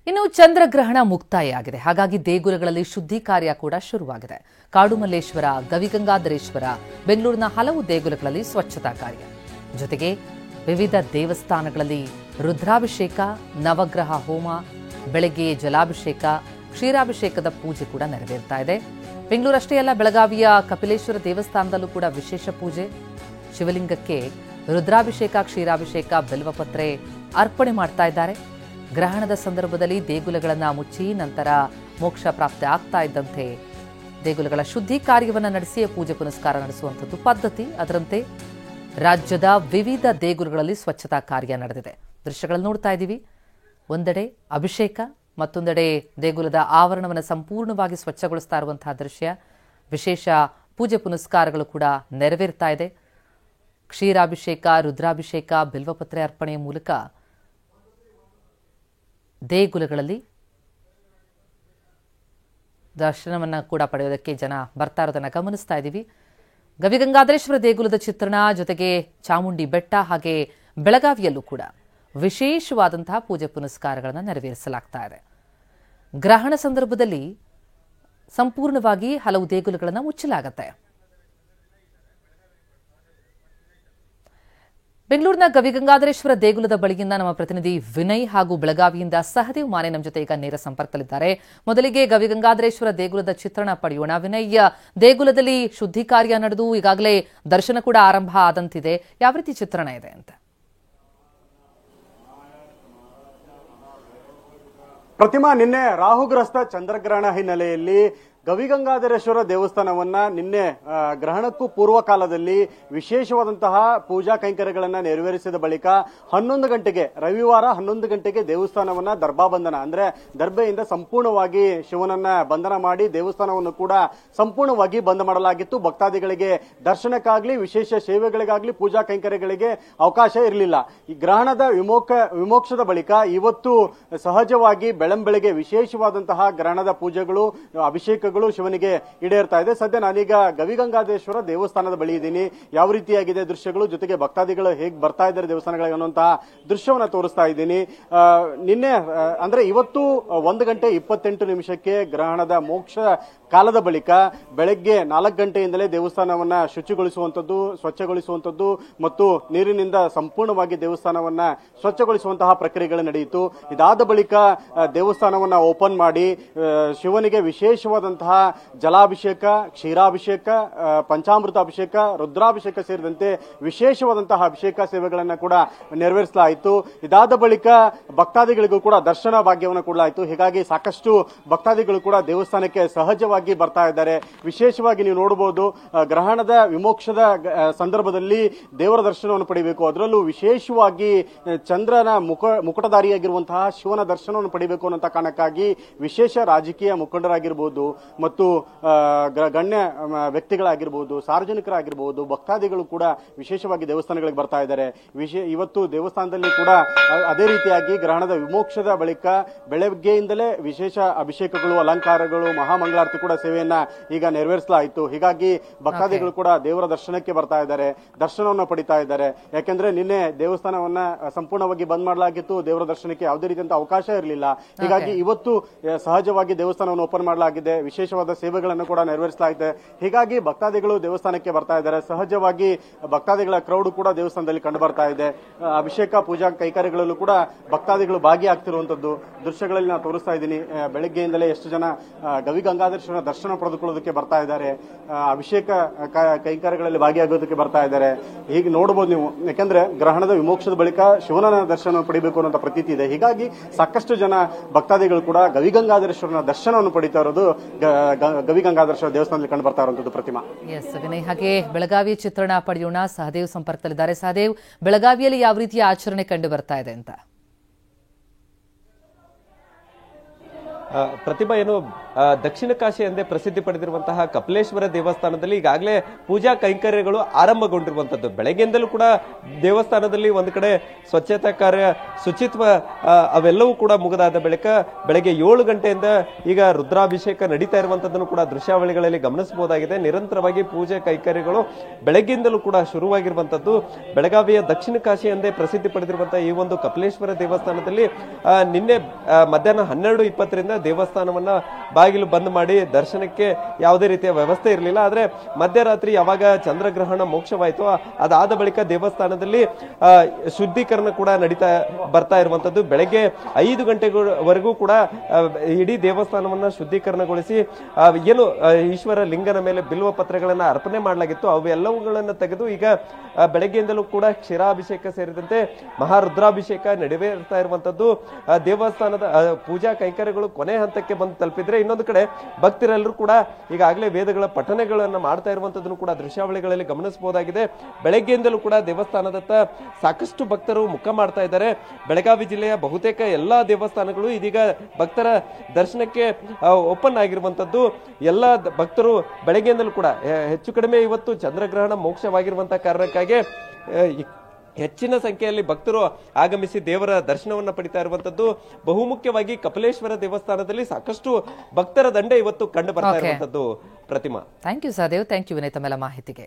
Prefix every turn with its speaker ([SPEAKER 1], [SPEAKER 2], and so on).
[SPEAKER 1] ಇನ್ನು ಚಂದ್ರಗ್ರಹಣ ಮುಕ್ತಾಯ ಆಗಿದೆ. ಹಾಗಾಗಿ ದೇಗುಲಗಳಲ್ಲಿ ಶುದ್ಧಿ ಕಾರ್ಯ ಕೂಡ ಶುರುವಾಗಿದೆ. ಕಾಡುಮಲ್ಲೇಶ್ವರ, ಗವಿಗಂಗಾಧರೇಶ್ವರ, ಬೆಂಗಳೂರಿನ ಹಲವು ದೇಗುಲಗಳಲ್ಲಿ ಸ್ವಚ್ಛತಾ ಕಾರ್ಯ. ಜೊತೆಗೆ ವಿವಿಧ ದೇವಸ್ಥಾನಗಳಲ್ಲಿ ರುದ್ರಾಭಿಷೇಕ, ನವಗ್ರಹ ಹೋಮ, ಬೆಳಗ್ಗೆ ಜಲಾಭಿಷೇಕ, ಕ್ಷೀರಾಭಿಷೇಕದ ಪೂಜೆ ಕೂಡ ನೆರವೇರ್ತಾ ಇದೆ. ಬೆಂಗಳೂರಷ್ಟೇ ಅಲ್ಲ, ಬೆಳಗಾವಿಯ ಕಪಿಲೇಶ್ವರ ದೇವಸ್ಥಾನದಲ್ಲೂ ಕೂಡ ವಿಶೇಷ ಪೂಜೆ. ಶಿವಲಿಂಗಕ್ಕೆ ರುದ್ರಾಭಿಷೇಕ, ಕ್ಷೀರಾಭಿಷೇಕ, ಬಿಲ್ವಪತ್ರೆ ಅರ್ಪಣೆ ಮಾಡ್ತಾ ಇದ್ದಾರೆ. ಗ್ರಹಣದ ಸಂದರ್ಭದಲ್ಲಿ ದೇಗುಲಗಳನ್ನು ಮುಚ್ಚಿ ನಂತರ ಮೋಕ್ಷ ಪ್ರಾಪ್ತಿ ಆಗ್ತಾ ಇದ್ದಂತೆ ದೇಗುಲಗಳ ಶುದ್ಧಿ ಕಾರ್ಯವನ್ನು ನಡೆಸಿ ಪೂಜೆ ಪುನಸ್ಕಾರ ನಡೆಸುವಂಥದ್ದು ಪದ್ಧತಿ. ಅದರಂತೆ ರಾಜ್ಯದ ವಿವಿಧ ದೇಗುಲಗಳಲ್ಲಿ ಸ್ವಚ್ಛತಾ ಕಾರ್ಯ ನಡೆದಿದೆ. ದೃಶ್ಯಗಳನ್ನು ನೋಡ್ತಾ ಇದ್ದೀವಿ. ಒಂದೆಡೆ ಅಭಿಷೇಕ, ಮತ್ತೊಂದೆಡೆ ದೇಗುಲದ ಆವರಣವನ್ನು ಸಂಪೂರ್ಣವಾಗಿ ಸ್ವಚ್ಛಗೊಳಿಸ್ತಾ ಇರುವಂತಹ ದೃಶ್ಯ. ವಿಶೇಷ ಪೂಜೆ ಪುನಸ್ಕಾರಗಳು ಕೂಡ ನೆರವೇರ್ತಾ ಇದೆ. ಕ್ಷೀರಾಭಿಷೇಕ, ರುದ್ರಾಭಿಷೇಕ, ಬಿಲ್ವಪತ್ರೆ ಅರ್ಪಣೆಯ ಮೂಲಕ ದೇಗುಲಗಳಲ್ಲಿ ದರ್ಶನವನ್ನು ಕೂಡ ಪಡೆಯೋದಕ್ಕೆ ಜನ ಬರ್ತಾ ಇರೋದನ್ನು ಗಮನಿಸ್ತಾ ಇದ್ದೀವಿ. ಗವಿಗಂಗಾಧರೇಶ್ವರ ದೇಗುಲದ ಚಿತ್ರಣ, ಜೊತೆಗೆ ಚಾಮುಂಡಿ ಬೆಟ್ಟ, ಹಾಗೆ ಬೆಳಗಾವಿಯಲ್ಲೂ ಕೂಡ ವಿಶೇಷವಾದಂತಹ ಪೂಜೆ ಪುನಸ್ಕಾರಗಳನ್ನು ನೆರವೇರಿಸಲಾಗ್ತಾ ಇದೆ. ಗ್ರಹಣ ಸಂದರ್ಭದಲ್ಲಿ ಸಂಪೂರ್ಣವಾಗಿ ಹಲವು ದೇಗುಲಗಳನ್ನು ಮುಚ್ಚಲಾಗುತ್ತೆ. ಬೆಂಗಳೂರಿನ ಗವಿಗಂಗಾಧರೇಶ್ವರ ದೇಗುಲದ ಬಳಿಯಿಂದ ನಮ್ಮ ಪ್ರತಿನಿಧಿ ವಿನಯ್ ಹಾಗೂ ಬೆಳಗಾವಿಯಿಂದ ಸಹದೇವ್ ಮಾನೆ ನಮ್ಮ ಜೊತೆ ಈಗ ನೇರ ಸಂಪರ್ಕದಲ್ಲಿದ್ದಾರೆ. ಮೊದಲಿಗೆ ಗವಿಗಂಗಾಧರೇಶ್ವರ ದೇಗುಲದ ಚಿತ್ರಣ ಪಡೆಯೋಣ. ವಿನಯ್, ದೇಗುಲದಲ್ಲಿ ಶುದ್ಧಿ ಕಾರ್ಯ ನಡೆದು ಈಗಾಗಲೇ ದರ್ಶನ ಕೂಡ ಆರಂಭ ಆದಂತಿದೆ. ಯಾವ ರೀತಿ ಚಿತ್ರಣ ಇದೆ ಅಂತ?
[SPEAKER 2] ಪ್ರತಿಮಾ, ನಿನ್ನೆ ರಾಹುಗ್ರಸ್ತ ಚಂದ್ರಗ್ರಹಣ ಹಿನ್ನೆಲೆಯಲ್ಲಿ ಗವಿಗಂಗಾಧರೇಶ್ವರ ದೇವಸ್ಥಾನವನ್ನ ನಿನ್ನೆ ಗ್ರಹಣಕ್ಕೂ ಪೂರ್ವ ಕಾಲದಲ್ಲಿ ವಿಶೇಷವಾದಂತಹ ಪೂಜಾ ಕೈಂಕರ್ಯಗಳನ್ನ ನೆರವೇರಿಸಿದ ಬಳಿಕ 11 ಗಂಟೆಗೆ, ರವಿವಾರ 11 ಗಂಟೆಗೆ ದೇವಸ್ಥಾನವನ್ನ ದರ್ಭಾಬಂಧನ ಅಂದ್ರೆ ದರ್ಬೆಯಿಂದ ಸಂಪೂರ್ಣವಾಗಿ ಶಿವನನ್ನ ಬಂಧನ ಮಾಡಿ ದೇವಸ್ಥಾನವನ್ನು ಕೂಡ ಸಂಪೂರ್ಣವಾಗಿ ಬಂದ್ ಮಾಡಲಾಗಿತ್ತು. ಭಕ್ತಾದಿಗಳಿಗೆ ದರ್ಶನಕ್ಕಾಗ್ಲಿ, ವಿಶೇಷ ಸೇವೆಗಳಿಗಾಗ್ಲಿ, ಪೂಜಾ ಕೈಂಕರ್ಯಗಳಿಗೆ ಅವಕಾಶ ಇರಲಿಲ್ಲ. ಈ ಗ್ರಹಣದ ವಿಮೋಕ್ಷದ ಬಳಿಕ ಇವತ್ತು ಸಹಜವಾಗಿ ಬೆಳಂಬೆಳಗ್ಗೆ ವಿಶೇಷವಾದಂತಹ ಗ್ರಹಣದ ಪೂಜೆಗಳು, ಅಭಿಷೇಕ ಶಿವನಿಗೆ ಈಡೇರ್ತಾ ಇದೆ. ಸದ್ಯ ನಾನೀಗ ಗವಿಗಂಗಾಧರೇಶ್ವರ ದೇವಸ್ಥಾನದ ಬಳಿ ಇದ್ದೀನಿ. ಯಾವ ರೀತಿಯಾಗಿದೆ ದೃಶ್ಯಗಳು, ಜೊತೆಗೆ ಭಕ್ತಾದಿಗಳು ಹೇಗೆ ಬರ್ತಾ ಇದ್ದಾರೆ ದೇವಸ್ಥಾನಗಳಿಗೆ ಅನ್ನುವಂತಹ ದೃಶ್ಯವನ್ನ ತೋರಿಸ್ತಾ ಇದ್ದೀನಿ. ನಿನ್ನೆ ಅಂದ್ರೆ ಇವತ್ತು 1 ಗಂಟೆ 28 ನಿಮಿಷಕ್ಕೆ ಗ್ರಹಣದ ಮೋಕ್ಷ ಕಾಲದ ಬಳಿಕ ಬೆಳಗ್ಗೆ 4 ಗಂಟೆಯಿಂದಲೇ ದೇವಸ್ಥಾನವನ್ನ ಶುಚಿಗೊಳಿಸುವಂತದ್ದು, ಸ್ವಚ್ಛಗೊಳಿಸುವಂತದ್ದು ಮತ್ತು ನೀರಿನಿಂದ ಸಂಪೂರ್ಣವಾಗಿ ದೇವಸ್ಥಾನವನ್ನ ಸ್ವಚ್ಛಗೊಳಿಸುವಂತಹ ಪ್ರಕ್ರಿಯೆಗಳು ನಡೆಯಿತು. ಇದಾದ ಬಳಿಕ ದೇವಸ್ಥಾನವನ್ನ ಓಪನ್ ಮಾಡಿ ಶಿವನಿಗೆ ವಿಶೇಷವಾದಂತಹ ಜಲಾಭಿಷೇಕ, ಕ್ಷೀರಾಭಿಷೇಕ, ಪಂಚಾಮೃತ ಅಭಿಷೇಕ, ರುದ್ರಾಭಿಷೇಕ ಸೇರಿದಂತೆ ವಿಶೇಷವಾದಂತಹ ಅಭಿಷೇಕ ಸೇವೆಗಳನ್ನು ಕೂಡ ನೆರವೇರಿಸಲಾಯಿತು. ಇದಾದ ಬಳಿಕ ಭಕ್ತಾದಿಗಳಿಗೂ ಕೂಡ ದರ್ಶನ ಭಾಗ್ಯವನ್ನು ಕೊಡಲಾಯಿತು. ಹೀಗಾಗಿ ಸಾಕಷ್ಟು ಭಕ್ತಾದಿಗಳು ಕೂಡ ದೇವಸ್ಥಾನಕ್ಕೆ ಸಹಜವಾಗಿ ಬರ್ತಾ ಇದ್ದಾರೆ. ವಿಶೇಷವಾಗಿ ನೀವು ನೋಡಬಹುದು, ಗ್ರಹಣದ ವಿಮೋಕ್ಷದ ಸಂದರ್ಭದಲ್ಲಿ ದೇವರ ದರ್ಶನವನ್ನು ಪಡೆಯಬೇಕು. ಅದರಲ್ಲೂ ವಿಶೇಷವಾಗಿ ಚಂದ್ರನ ಮುಕುಟಧಾರಿಯಾಗಿರುವಂತಹ ಶಿವನ ದರ್ಶನವನ್ನು ಪಡೆಯಬೇಕು ಅನ್ನೋ ಕಾರಣಕ್ಕಾಗಿ ವಿಶೇಷ ರಾಜಕೀಯ ಮುಖಂಡರಾಗಿರ್ಬೋದು ಮತ್ತು ಗಣ್ಯ ವ್ಯಕ್ತಿಗಳಾಗಿರ್ಬೋದು, ಸಾರ್ವಜನಿಕರಾಗಿರ್ಬೋದು, ಭಕ್ತಾದಿಗಳು ಕೂಡ ವಿಶೇಷವಾಗಿ ದೇವಸ್ಥಾನಗಳಿಗೆ ಬರ್ತಾ ಇದ್ದಾರೆ. ಇವತ್ತು ದೇವಸ್ಥಾನದಲ್ಲಿ ಕೂಡ ಅದೇ ರೀತಿಯಾಗಿ ಗ್ರಹಣದ ವಿಮೋಕ್ಷದ ಬಳಿಕ ಬೆಳಗ್ಗೆಯಿಂದಲೇ ವಿಶೇಷ ಅಭಿಷೇಕಗಳು, ಅಲಂಕಾರಗಳು, ಮಹಾಮಂಗಳಾರತಿ ಕೂಡ ಸೇವೆಯನ್ನ ಈಗ ನೆರವೇರಿಸಲಾಯಿತು. ಹೀಗಾಗಿ ಭಕ್ತಾದಿಗಳು ಕೂಡ ದೇವರ ದರ್ಶನಕ್ಕೆ ಬರ್ತಾ ಇದ್ದಾರೆ, ದರ್ಶನವನ್ನು ಪಡಿತಾ ಇದ್ದಾರೆ. ಯಾಕೆಂದ್ರೆ ನಿನ್ನೆ ದೇವಸ್ಥಾನವನ್ನ ಸಂಪೂರ್ಣವಾಗಿ ಬಂದ್ ಮಾಡಲಾಗಿತ್ತು. ದೇವರ ದರ್ಶನಕ್ಕೆ ಯಾವುದೇ ರೀತಿಯಂತ ಅವಕಾಶ ಇರಲಿಲ್ಲ. ಹೀಗಾಗಿ ಇವತ್ತು ಸಹಜವಾಗಿ ದೇವಸ್ಥಾನವನ್ನು ಓಪನ್ ಮಾಡಲಾಗಿದೆ. ವಿಶೇಷವಾದ ಸೇವೆಗಳನ್ನು ಕೂಡ ನೆರವೇರಿಸಲಾಗಿದೆ. ಹೀಗಾಗಿ ಭಕ್ತಾದಿಗಳು ದೇವಸ್ಥಾನಕ್ಕೆ ಬರ್ತಾ ಇದ್ದಾರೆ. ಸಹಜವಾಗಿ ಭಕ್ತಾದಿಗಳ ಕ್ರೌಡ್ ಕೂಡ ದೇವಸ್ಥಾನದಲ್ಲಿ ಕಂಡು ಬರ್ತಾ ಇದೆ. ಅಭಿಷೇಕ, ಪೂಜಾ ಕೈಕಾರ್ಯಗಳಲ್ಲೂ ಕೂಡ ಭಕ್ತಾದಿಗಳು ಭಾಗಿಯಾಗ್ತಿರುವಂತದ್ದು ದೃಶ್ಯಗಳಲ್ಲಿ ನಾನು ತೋರಿಸ್ತಾ ಇದ್ದೀನಿ. ಬೆಳಗ್ಗೆಯಿಂದಲೇ ಎಷ್ಟು ಜನ ಗವಿಗಂಗಾಧರೇಶ್ವರ ದರ್ಶನ ಪಡೆದುಕೊಳ್ಳೋದಕ್ಕೆ ಬರ್ತಾ ಇದ್ದಾರೆ, ಅಭಿಷೇಕ ಕೈಕಾರ್ಯಗಳಲ್ಲಿ ಭಾಗಿಯಾಗೋದಕ್ಕೆ ಬರ್ತಾ ಇದ್ದಾರೆ. ಹೀಗೆ ನೋಡಬಹುದು ನೀವು. ಯಾಕಂದ್ರೆ ಗ್ರಹಣದ ವಿಮೋಕ್ಷದ ಬಳಿಕ ಶಿವನ ದರ್ಶನ ಪಡಿಬೇಕು ಅನ್ನೋ ಪ್ರತೀತಿ ಇದೆ. ಹೀಗಾಗಿ ಸಾಕಷ್ಟು ಜನ ಭಕ್ತಾದಿಗಳು ಕೂಡ ಗವಿಗಂಗಾಧರೇಶ್ವರನ ದರ್ಶನವನ್ನು ಪಡಿತಾ ಇರೋದು ಗವಿಗಂಗಾಧರೇಶ್ವರ ದೇವಸ್ಥಾನದಲ್ಲಿ ಕಂಡು ಬರ್ತಾ ಇರುವಂತದ್ದು. ಪ್ರತಿಮಾ,
[SPEAKER 1] ಎಸ್ ವಿನಯ್, ಹಾಗೆ ಬೆಳಗಾವಿ ಚಿತ್ರಣ ಪಡೆಯೋಣ. ಸಹದೇವ್ ಸಂಪರ್ಕದಲ್ಲಿದ್ದಾರೆ. ಸಹದೇವ್, ಬೆಳಗಾವಿಯಲ್ಲಿ ಯಾವ ರೀತಿಯ ಆಚರಣೆ ಕಂಡು ಬರ್ತಾ ಇದೆ ಅಂತ?
[SPEAKER 3] ಪ್ರತಿಭಾ ಏನು ದಕ್ಷಿಣ ಕಾಶಿ ಎಂದೇ ಪ್ರಸಿದ್ಧಿ ಪಡೆದಿರುವಂತಹ ಕಪಿಲೇಶ್ವರ ದೇವಸ್ಥಾನದಲ್ಲಿ ಈಗಾಗಲೇ ಪೂಜಾ ಕೈಂಕರ್ಯಗಳು ಆರಂಭಗೊಂಡಿರುವಂತದ್ದು. ಬೆಳಗ್ಗೆಯಿಂದಲೂ ಕೂಡ ದೇವಸ್ಥಾನದಲ್ಲಿ ಒಂದು ಕಡೆ ಸ್ವಚ್ಛತಾ ಕಾರ್ಯ, ಶುಚಿತ್ವ ಅವೆಲ್ಲವೂ ಕೂಡ ಮುಗಿದಾದ ಬಳಿಕ ಬೆಳಗ್ಗೆ 7 ಗಂಟೆಯಿಂದ ಈಗ ರುದ್ರಾಭಿಷೇಕ ನಡೀತಾ ಇರುವಂತದ್ದನ್ನು ಕೂಡ ದೃಶ್ಯಾವಳಿಗಳಲ್ಲಿ ಗಮನಿಸಬಹುದಾಗಿದೆ. ನಿರಂತರವಾಗಿ ಪೂಜೆ ಕೈಂಕರ್ಯಗಳು ಬೆಳಗ್ಗೆಯಿಂದಲೂ ಕೂಡ ಶುರುವಾಗಿರುವಂತದ್ದು. ಬೆಳಗಾವಿಯ ದಕ್ಷಿಣ ಕಾಶಿ ಎಂದೇ ಪ್ರಸಿದ್ಧಿ ಪಡೆದಿರುವಂತಹ ಈ ಒಂದು ಕಪಿಲೇಶ್ವರ ದೇವಸ್ಥಾನದಲ್ಲಿ ನಿನ್ನೆ ಮಧ್ಯಾಹ್ನ 12:20ರಿಂದ ದೇವಸ್ಥಾನವನ್ನ ಬಾಗಿಲು ಬಂದ್ ಮಾಡಿ ದರ್ಶನಕ್ಕೆ ಯಾವುದೇ ರೀತಿಯ ವ್ಯವಸ್ಥೆ ಇರಲಿಲ್ಲ. ಆದ್ರೆ ಮಧ್ಯರಾತ್ರಿ ಯಾವಾಗ ಚಂದ್ರಗ್ರಹಣ ಮೋಕ್ಷವಾಯಿತು ಅದಾದ ಬಳಿಕ ದೇವಸ್ಥಾನದಲ್ಲಿ ಶುದ್ಧೀಕರಣ ಕೂಡ ಬರ್ತಾ ಇರುವಂತದ್ದು. ಬೆಳಗ್ಗೆ 5 ಗಂಟೆವರೆಗೂ ಕೂಡ ಇಡೀ ದೇವಸ್ಥಾನವನ್ನ ಶುದ್ಧೀಕರಣಗೊಳಿಸಿ ಏನು ಈಶ್ವರ ಲಿಂಗನ ಮೇಲೆ ಬಿಲ್ವ ಪತ್ರಗಳನ್ನ ಅರ್ಪಣೆ ಮಾಡಲಾಗಿತ್ತು ಅವೆಲ್ಲವುಗಳನ್ನ ತೆಗೆದು ಈಗ ಬೆಳಗ್ಗೆಯಿಂದಲೂ ಕೂಡ ಕ್ಷೀರಾಭಿಷೇಕ ಸೇರಿದಂತೆ ಮಹಾರುದ್ರಾಭಿಷೇಕ ನೆರವೇರ್ತಾ ಇರುವಂತದ್ದು. ದೇವಸ್ಥಾನದ ಪೂಜಾ ಕೈಂಕರ್ಯಗಳು ಕೊನೆ ಹಂತಕ್ಕೆ ಬಂದು ತಲುಪಿದ್ರೆ, ಇನ್ನೊಂದು ಕಡೆ ಭಕ್ತರೆಲ್ಲರೂ ಕೂಡ ಈಗಾಗಲೇ ವೇದಗಳ ಪಠಣಗಳನ್ನ ಮಾಡ್ತಾ ಇರುವಂತದ್ದನ್ನು ಕೂಡ ದೃಶ್ಯಾವಳಿಗಳಲ್ಲಿ ಗಮನಿಸಬಹುದಾಗಿದೆ. ಬೆಳಗ್ಗೆಯಿಂದಲೂ ಕೂಡ ದೇವಸ್ಥಾನದತ್ತ ಸಾಕಷ್ಟು ಭಕ್ತರು ಮುಖ ಮಾಡ್ತಾ ಇದ್ದಾರೆ. ಬೆಳಗಾವಿ ಜಿಲ್ಲೆಯ ಬಹುತೇಕ ಎಲ್ಲಾ ದೇವಸ್ಥಾನಗಳು ಇದೀಗ ಭಕ್ತರ ದರ್ಶನಕ್ಕೆ ಓಪನ್ ಆಗಿರುವಂತದ್ದು. ಎಲ್ಲ ಭಕ್ತರು ಬೆಳಗ್ಗೆಯಿಂದಲೂ ಕೂಡ ಹೆಚ್ಚು ಕಡಿಮೆ ಇವತ್ತು ಚಂದ್ರಗ್ರಹಣ ಮೋಕ್ಷವಾಗಿರುವಂತಹ ಕಾರಣಕ್ಕಾಗಿ ಹೆಚ್ಚಿನ ಸಂಖ್ಯೆಯಲ್ಲಿ ಭಕ್ತರು ಆಗಮಿಸಿ ದೇವರ ದರ್ಶನವನ್ನ ಪಡಿತಾ ಇರುವಂತದ್ದು. ಬಹುಮುಖ್ಯವಾಗಿ ಕಪಿಲೇಶ್ವರ ದೇವಸ್ಥಾನದಲ್ಲಿ ಸಾಕಷ್ಟು ಭಕ್ತರ ದಂಡೆ ಇವತ್ತು ಕಂಡು ಬರ್ತಾ ಇರುವಂತದ್ದು. Pratima,
[SPEAKER 1] thank you Sahadev, thank you Vinay ತಮ್ಮೆಲ್ಲ ಮಾಹಿತಿಗೆ.